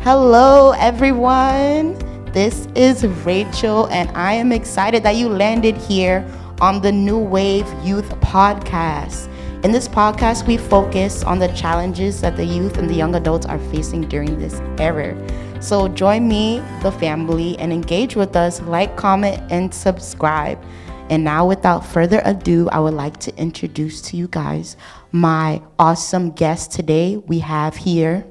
Hello, everyone. This is Rachel, and I am excited that you landed here on the New Wave Youth Podcast. In this podcast, we focus on the challenges that the youth and the young adults are facing during this era. So join me, the family, and engage with us. Like, comment, and subscribe. And now, without further ado, I would like to introduce to you guys my awesome guest today. We have here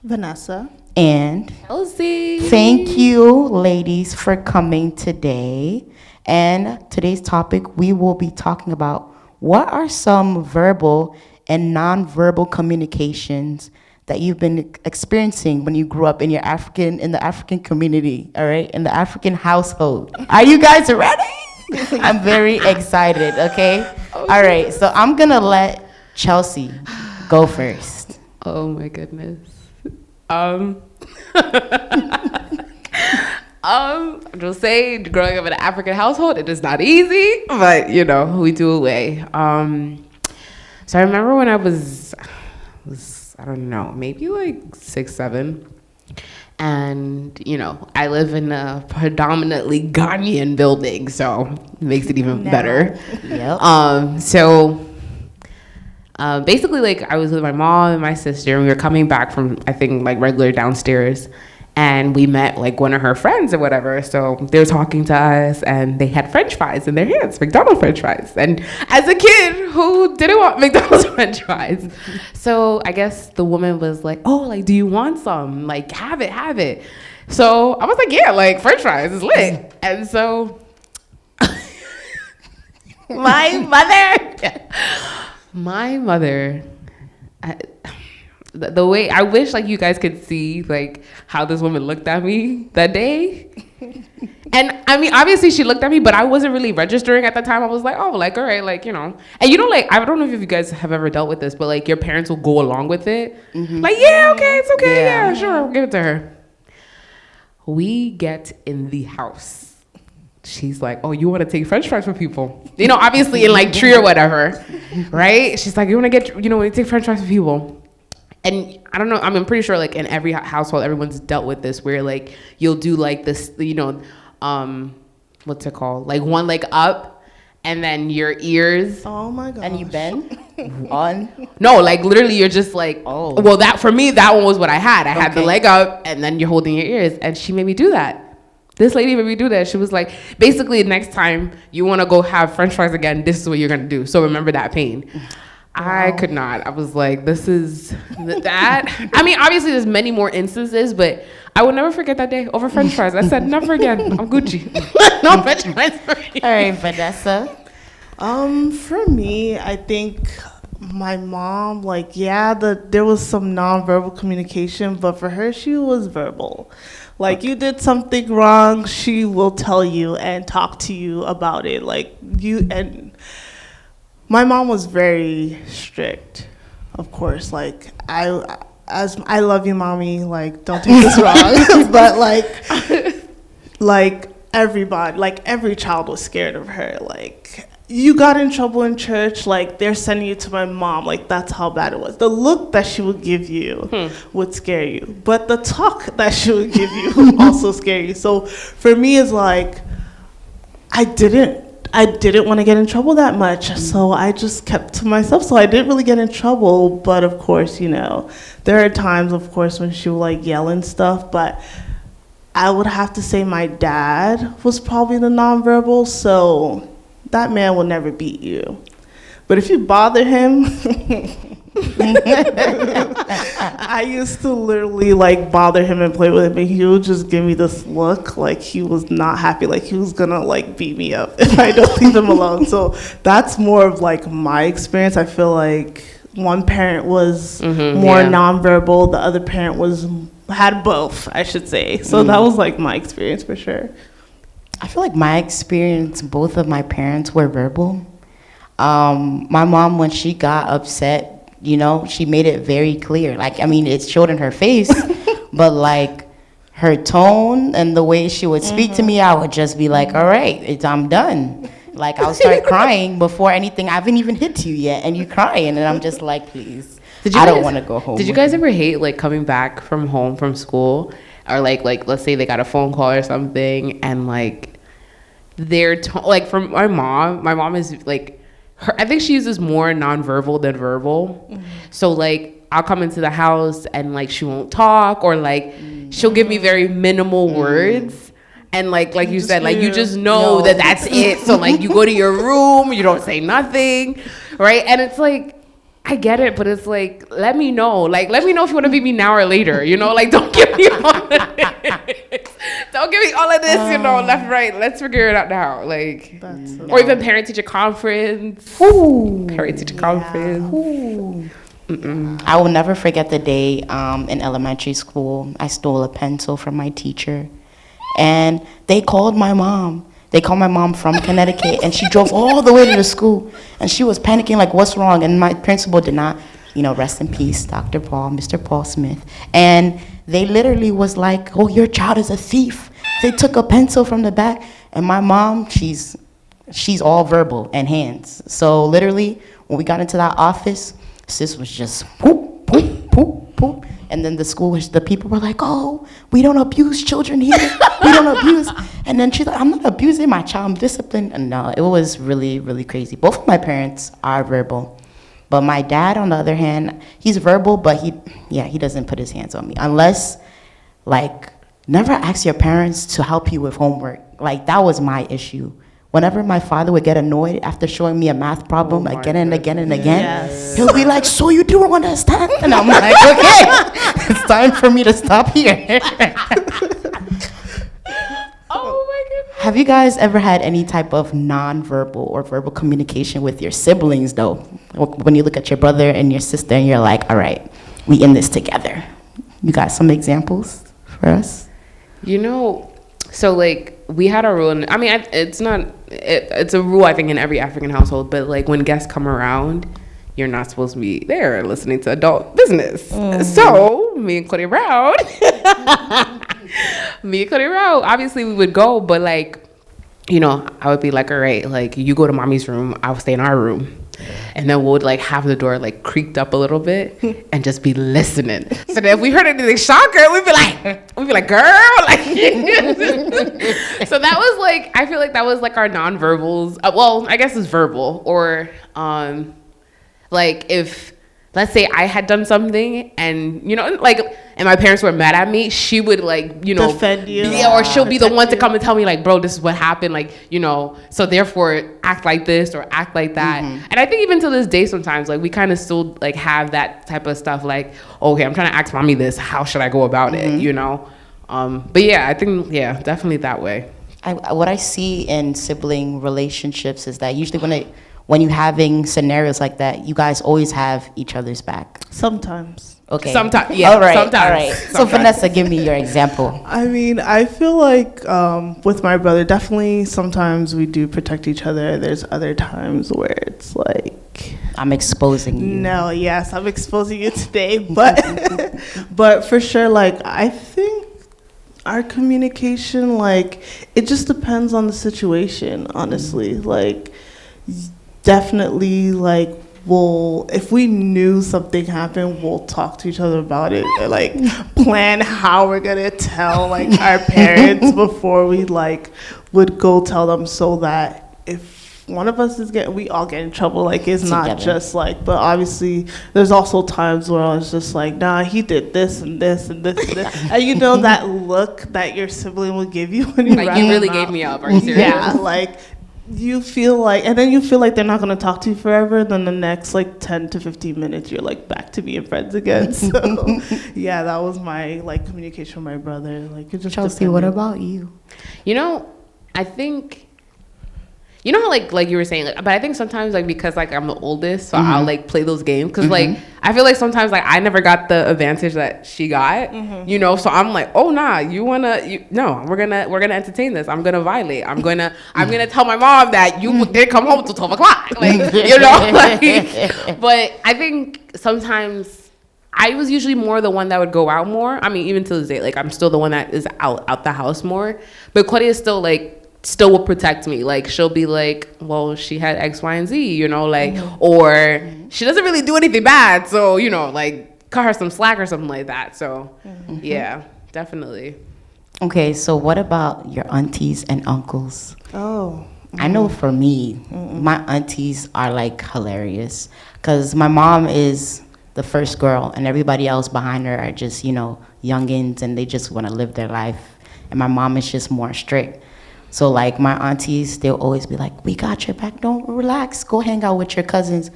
Vanessa and Elsie. Thank you, ladies, for coming today. And today's topic, we will be talking about what are some verbal and nonverbal communications that you've been experiencing when you grew up in the African community, all right, in the African household. Are you guys ready? I'm very excited, okay? All right, so I'm gonna let Chelsea go first. Oh my goodness. Just say, growing up in an African household, it is not easy, but we do away. So I remember when I was I don't know, maybe like 6, 7. And, I live in a predominantly Ghanaian building, so it makes it even better. Yep. Basically, like, I was with my mom and my sister, and we were coming back from, I think, like, regular downstairs, and we met, like, one of her friends or whatever. So they were talking to us, and they had French fries in their hands, McDonald's French fries. And as a kid, who didn't want McDonald's French fries? So I guess the woman was like, oh, like, do you want some? Like, have it. So I was like, yeah, like, French fries is lit. And so my mother, the way, I wish, like, you guys could see, like, how this woman looked at me that day. And I mean, obviously she looked at me, but I wasn't really registering at the time. I was like, oh, like, all right, like, And like, I don't know if you guys have ever dealt with this, but like your parents will go along with it. Mm-hmm. Like, yeah, okay, it's okay. Yeah, sure, we'll give it to her. We get in the house. She's like, oh, you want to take French fries for people? Obviously in like tree or whatever, right? She's like, you want to take French fries for people? And I don't know, I'm pretty sure like in every household, everyone's dealt with this where like you'll do like this, what's it called? Like one leg up and then your ears. Oh my God. And you bend on? No, like literally you're just like, oh. Well, for me, that one was what I had. I had the leg up and then you're holding your ears. And she made me do that. This lady made me do that. She was like, basically next time you want to go have French fries again, this is what you're going to do. So remember that pain. Wow. I could not. I was like, this is that. I mean, obviously there's many more instances, but I will never forget that day over French fries. I said, never again. I'm Gucci. No French fries for me. All right, Vanessa. For me, I think my mom, like, there was some nonverbal communication, but for her, she was verbal. Like, you did something wrong, she will tell you and talk to you about it. And my mom was very strict, of course. Like, I love you, mommy. Like, don't take this wrong. But like everybody, like every child was scared of her. Like, you got in trouble in church, like they're sending you to my mom. Like, that's how bad it was. The look that she would give you would scare you, but the talk that she would give you would also scare you. So for me, it's like I didn't want to get in trouble that much, so I just kept to myself. So I didn't really get in trouble, but of course, there are times, of course, when she would like yell and stuff. But I would have to say my dad was probably the nonverbal, so that man will never beat you. But if you bother him, I used to literally like bother him and play with him, and he would just give me this look like he was not happy, like he was gonna like beat me up if I don't leave him alone. So that's more of like my experience. I feel like one parent was more nonverbal, the other parent had both, I should say. So that was like my experience for sure. I feel like my experience, both of my parents were verbal. My mom, when she got upset, she made it very clear. Like, I mean, it showed in her face, but like her tone and the way she would speak to me, I would just be like, all right, I'm done. Like, I'll start crying before anything. I haven't even hit you yet, and you're crying, and I'm just like, please. I don't want to go home. Did you guys ever hate like coming back from home from school, or like let's say they got a phone call or something, and like like from my mom is like I think she uses more nonverbal than verbal. Mm-hmm. So like I'll come into the house and like she won't talk, or like she'll give me very minimal words. And like you said, like you just know that that's it. So like you go to your room, you don't say nothing, right? And it's like, I get it, but it's like, let me know. Like, let me know if you want to beat me now or later, you know? Like, don't give me all of this. Don't give me all of this, you know, left, right. Let's figure it out now. Like, or even parent-teacher conference. Ooh, parent-teacher conference. Ooh. I will never forget the day in elementary school. I stole a pencil from my teacher. And they called my mom. They called my mom from Connecticut, and she drove all the way to the school. And she was panicking, like, what's wrong? And my principal did not, rest in peace, Dr. Paul, Mr. Paul Smith. And they literally was like, oh, your child is a thief. They took a pencil from the back. And my mom, she's all verbal and hands. So literally, when we got into that office, sis was just poop, poop, poop, poop. And then the people were like, oh, we don't abuse children here. We don't abuse. And then she's like, I'm not abusing my child, I'm disciplined. And no, it was really, really crazy. Both of my parents are verbal. But my dad, on the other hand, he's verbal, but he doesn't put his hands on me. Unless, like, never ask your parents to help you with homework. Like, that was my issue. Whenever my father would get annoyed after showing me a math problem again and again and again, he'll be like, so you don't understand? And I'm like, okay, it's time for me to stop here. Oh my goodness. Have you guys ever had any type of nonverbal or verbal communication with your siblings, though? When you look at your brother and your sister and you're like, all right, we in this together. You got some examples for us? So like we had a rule, I mean, it's a rule I think in every African household, but like when guests come around, you're not supposed to be there listening to adult business. So me and Cody Brown, obviously we would go, but like, I would be like, all right, like you go to mommy's room, I'll stay in our room. And then we'll like have the door like creaked up a little bit and just be listening. So that if we heard anything shocker, we'd be like, girl, like. So that was like, I feel like that was like our nonverbals. Well, I guess it's verbal, or like if, let's say I had done something and, and my parents were mad at me, she would like, defend you. Yeah, or she'll be the one to come and tell me like, bro, this is what happened. Like, so therefore act like this or act like that. Mm-hmm. And I think even to this day, sometimes like we kind of still like have that type of stuff. Like, okay, I'm trying to ask mommy this. How should I go about it? But yeah, I think, definitely that way. What I see in sibling relationships is that usually when you're having scenarios like that, you guys always have each other's back. Sometimes. Okay. Sometimes, yeah. All right. Sometimes. All right. So Vanessa, give me your example. I mean, I feel like with my brother, definitely sometimes we do protect each other. There's other times where it's like, I'm exposing you. No, yes, I'm exposing you today, but for sure, like I think our communication, like it just depends on the situation. Honestly, like. Definitely, like, if we knew something happened, we'll talk to each other about it, and, like, plan how we're gonna tell, like, our parents before we, like, would go tell them, so that if one of us we all get in trouble, like, it's together. Not just, like, but obviously, there's also times where I was just like, nah, he did this and this and this and this, and that look that your sibling will give you when you like, you really gave me up, are you serious? Yeah, like, you feel like they're not going to talk to you forever. Then the next like 10 to 15 minutes, you're like back to being friends again. So yeah, that was my like communication with my brother. Like it just Chelsea, what about you? I think, how like you were saying, like, but I think sometimes like because like I'm the oldest, so I'll like play those games because like I feel like sometimes like I never got the advantage that she got, so I'm like, oh nah, we're gonna entertain this. I'm gonna violate. I'm gonna tell my mom that you didn't come home till 12 o'clock, like like. But I think sometimes I was usually more the one that would go out more. I mean, even to this day, like I'm still the one that is out the house more. But Claudia is still like still will protect me. Like, she'll be like, well, she had X, Y, and Z, you know, like, or she doesn't really do anything bad, so, you know, like, cut her some slack or something like that. So, yeah, definitely. Okay, so what about your aunties and uncles? Oh. I know for me, my aunties are like hilarious because my mom is the first girl and everybody else behind her are just, you know, youngins and they just want to live their life. And my mom is just more strict. So like my aunties, they'll always be like, we got your back, don't relax, go hang out with your cousins.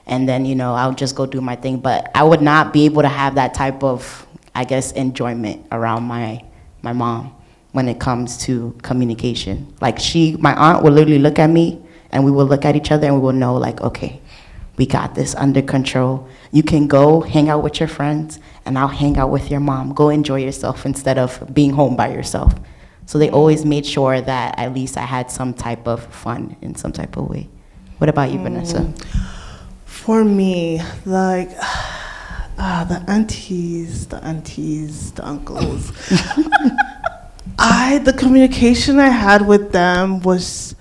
And then, you know, I'll just go do my thing. But I would not be able to have that type of, I guess, enjoyment around my mom when it comes to communication. Like my aunt will literally look at me and we will look at each other and we will know like, okay, we got this under control. You can go hang out with your friends and I'll hang out with your mom. Go enjoy yourself instead of being home by yourself. So they always made sure that at least I had some type of fun in some type of way. What about you, Vanessa? For me, like, the aunties, the uncles. The communication I had with them was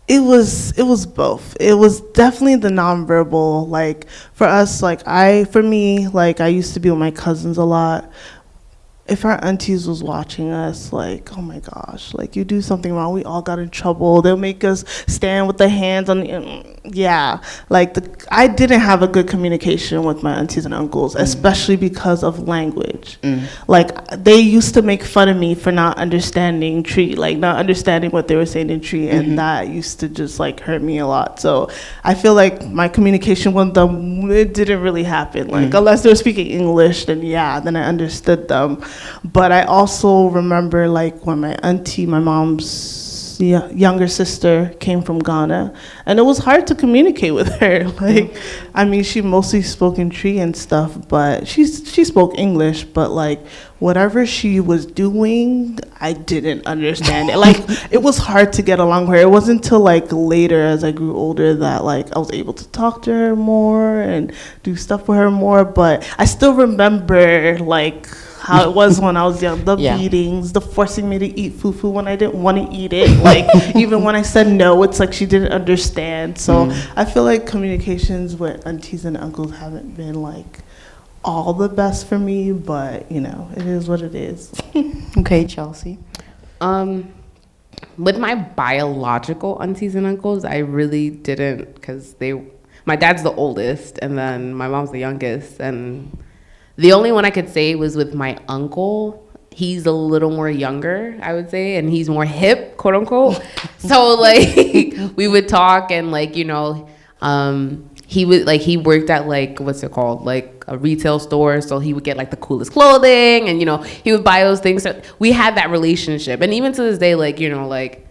both. It was definitely the nonverbal. Like for us, for me, I used to be with my cousins a lot. If our aunties was watching us, like, oh my gosh, like you do something wrong, we all got in trouble. They'll make us stand with the hands on the, I didn't have a good communication with my aunties and uncles, especially because of language. Like they used to make fun of me for not understanding Tree, like not understanding what they were saying in Tree, and that used to just like hurt me a lot. So I feel like my communication with them, it didn't really happen. Like unless they were speaking English, then I understood them. But I also remember like when my auntie, my mom's younger sister, came from Ghana, and it was hard to communicate with her. Like, I mean, she mostly spoke in Tree and stuff, but she spoke English, but like whatever she was doing, I didn't understand it. Like, it was hard to get along with her. It wasn't until like later, as I grew older, that like I was able to talk to her more and do stuff with her more. But I still remember like how it was when I was young, the beatings, the forcing me to eat fufu when I didn't want to eat it. Like, even when I said no, it's like she didn't understand. So I feel like communications with aunties and uncles haven't been like all the best for me, but you know, it is what it is. Okay, Chelsea. With my biological aunties and uncles, I really didn't, because my dad's the oldest and then my mom's the youngest, and the only one I could say was with my uncle. He's a little more younger, I would say, and he's more hip, quote unquote. So like we would talk, and like, you know, he worked at like, what's it called, like a retail store, so he would get like the coolest clothing, and you know, he would buy those things. So we had that relationship, and even to this day, like, you know, like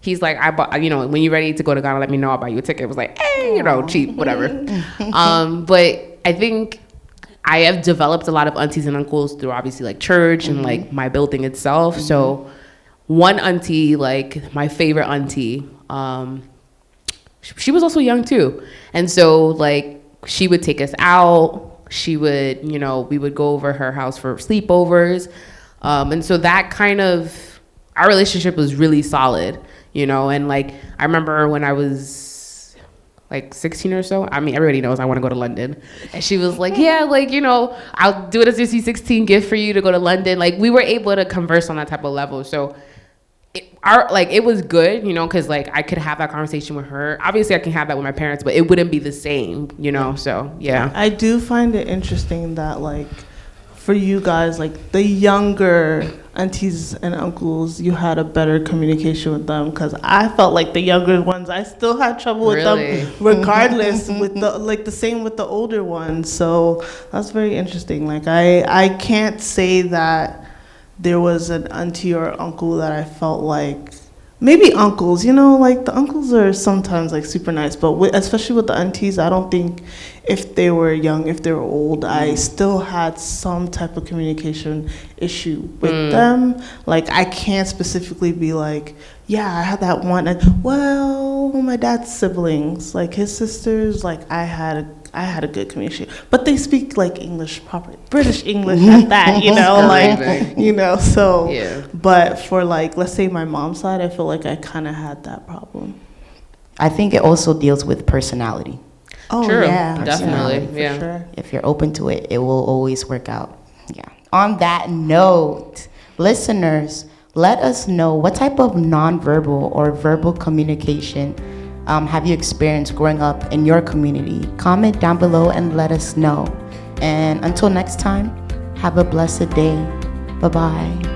he's like, I bought, you know, when you're ready to go to Ghana, let me know, I'll buy you a ticket. It was like, hey, you know, cheap, whatever. But I think I have developed a lot of aunties and uncles through obviously like church and like my building itself. So one auntie, like my favorite auntie, she was also young too. And so like she would take us out. She would, you know, we would go over her house for sleepovers. And so that kind of, our relationship was really solid, you know. And like, I remember when I was like 16 or so, I mean, everybody knows I want to go to London. And she was like, yeah, like, you know, I'll do it as a C16 gift for you to go to London. Like, we were able to converse on that type of level. So it was good, you know, because like I could have that conversation with her. Obviously I can have that with my parents, but it wouldn't be the same, you know. So yeah, I do find it interesting that like for you guys, like the younger aunties and uncles, you had a better communication with them, because I felt like the younger ones, I still had trouble with them regardless. With the same with the older ones. So that's very interesting. Like I can't say that there was an auntie or uncle that I felt like, maybe uncles, you know, like the uncles are sometimes like super nice, but especially with the aunties, I don't think if they were young, if they were old, I still had some type of communication issue with them. Like I can't specifically be like, Yeah, I had that one. Well, my dad's siblings, like his sisters, like I had a good communication, but they speak like English proper, British English at that, like, so. Yeah. But for like, let's say my mom's side, I feel like I kind of had that problem. I think it also deals with personality. Oh, True. yeah. Definitely. For Yeah. sure. If you're open to it, it will always work out. Yeah. On that note, listeners, let us know what type of nonverbal or verbal communication have you experienced growing up in your community? Comment down below and let us know. And until next time, have a blessed day. Bye-bye.